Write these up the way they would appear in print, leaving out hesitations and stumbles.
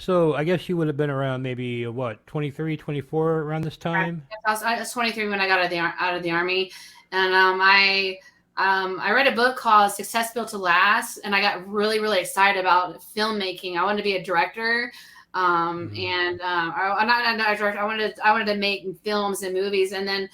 So I guess you would have been around maybe what, 23, 24 around this time? I was 23 when I got out of the army, and I read a book called Success Built to Last, and I got really really excited about filmmaking. I wanted to be a director, Hmm. and I'm not a director. I wanted to make films and movies, and then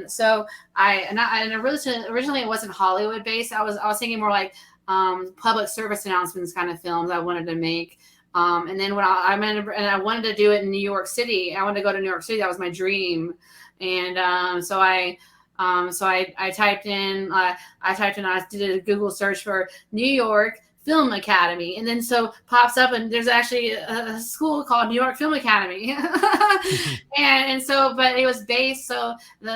so and originally it wasn't Hollywood based. I was thinking more like public service announcements kind of films I wanted to make. And then when I wanted to do it in New York City. I wanted to go to New York City. That was my dream. And I typed in, I did a Google search for New York Film Academy, and then so pops up, and there's actually a school called New York Film Academy, and so, but it was based, so they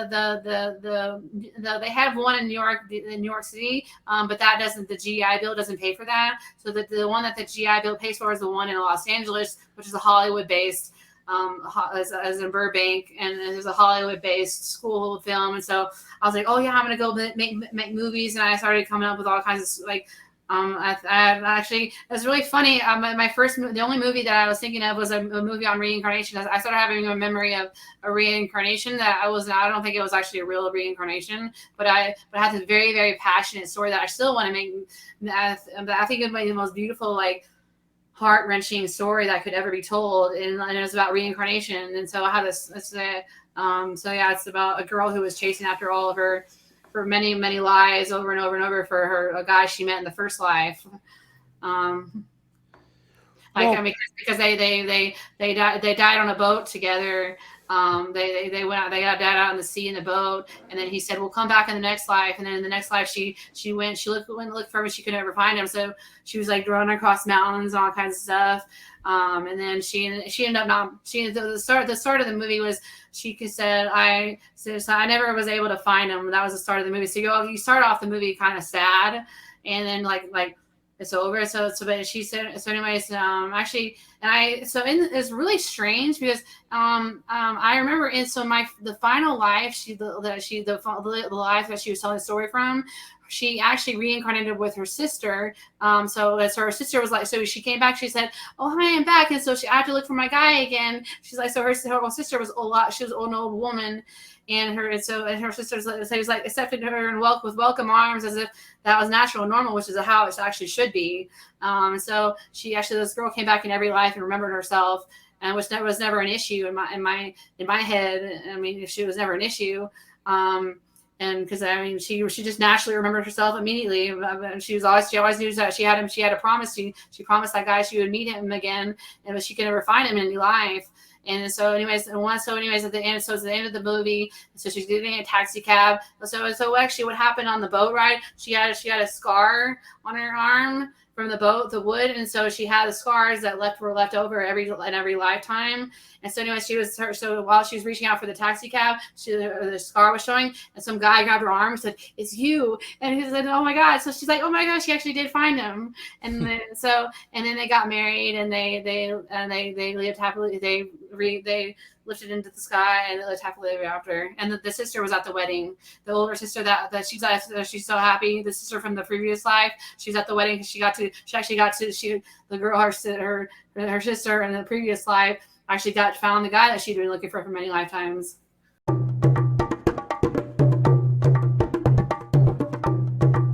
have one in New York City, but that doesn't, the GI Bill doesn't pay for that. So the one that the GI Bill pays for is the one in Los Angeles, which is a Hollywood based, as in Burbank, and there's a Hollywood-based school of film, and so I was like, oh yeah, I'm gonna go make movies, and I started coming up with all kinds of like. I actually, it was really funny. My first, the only movie that I was thinking of was a movie on reincarnation. I started having a memory of a reincarnation that I don't think it was actually a real reincarnation, but I had this very, very passionate story that I still want to make. I think it might be the most beautiful, like, heart wrenching story that could ever be told, and it was about reincarnation. And so I had this. So yeah, it's about a girl who was chasing after all of her for many many lives over and over and over for a guy she met in the first life. Um, like, I Well, mean, because they died on a boat together. They went out, they got died out in the sea in the boat, and then he said, "We'll come back in the next life." And then in the next life, went to look for him, and she could never find him. So she was like running across mountains, all kinds of stuff. And then she ended up not. The start of the movie was she said, so I never was able to find him. That was the start of the movie. So you start off the movie kind of sad, and then like it's over. But she said, so anyways, actually, it's really strange because I remember in so my the final life the life that she was telling the story from, she actually reincarnated with her sister. So her sister was like, so she came back. She said, "Oh hi, I'm back." And so I had to look for my guy again. She's like, so her sister was a lot. She was an old woman, and her sister was like accepted her and with welcome arms, as if that was natural and normal, which is how it actually should be. So this girl came back in every life and remembered herself, and which was never an issue in my head. I mean, she was never an issue. And because I mean, she just naturally remembered herself immediately. She always knew that she had a promise. She promised that guy she would meet him again, and she could never find him in any life. And so, anyways, at the end, so it's the end of the movie. So she's getting a taxi cab. So actually, what happened on the boat ride? She had a scar on her arm from the wood, and so she had the scars that were left over in every lifetime. And so, anyway, so while she was reaching out for the taxi cab, the scar was showing, and some guy grabbed her arm and said, "It's you." And he said, "Oh my God!" So she's like, "Oh my God!" She actually did find him, and then they got married, and they lived happily. They lifted into the sky, and they lived happily ever after. And the sister was at the wedding. The older sister that she's so happy. The sister from the previous life, she's at the wedding because the girl, her sister in the previous life actually found the guy that she'd been looking for many lifetimes.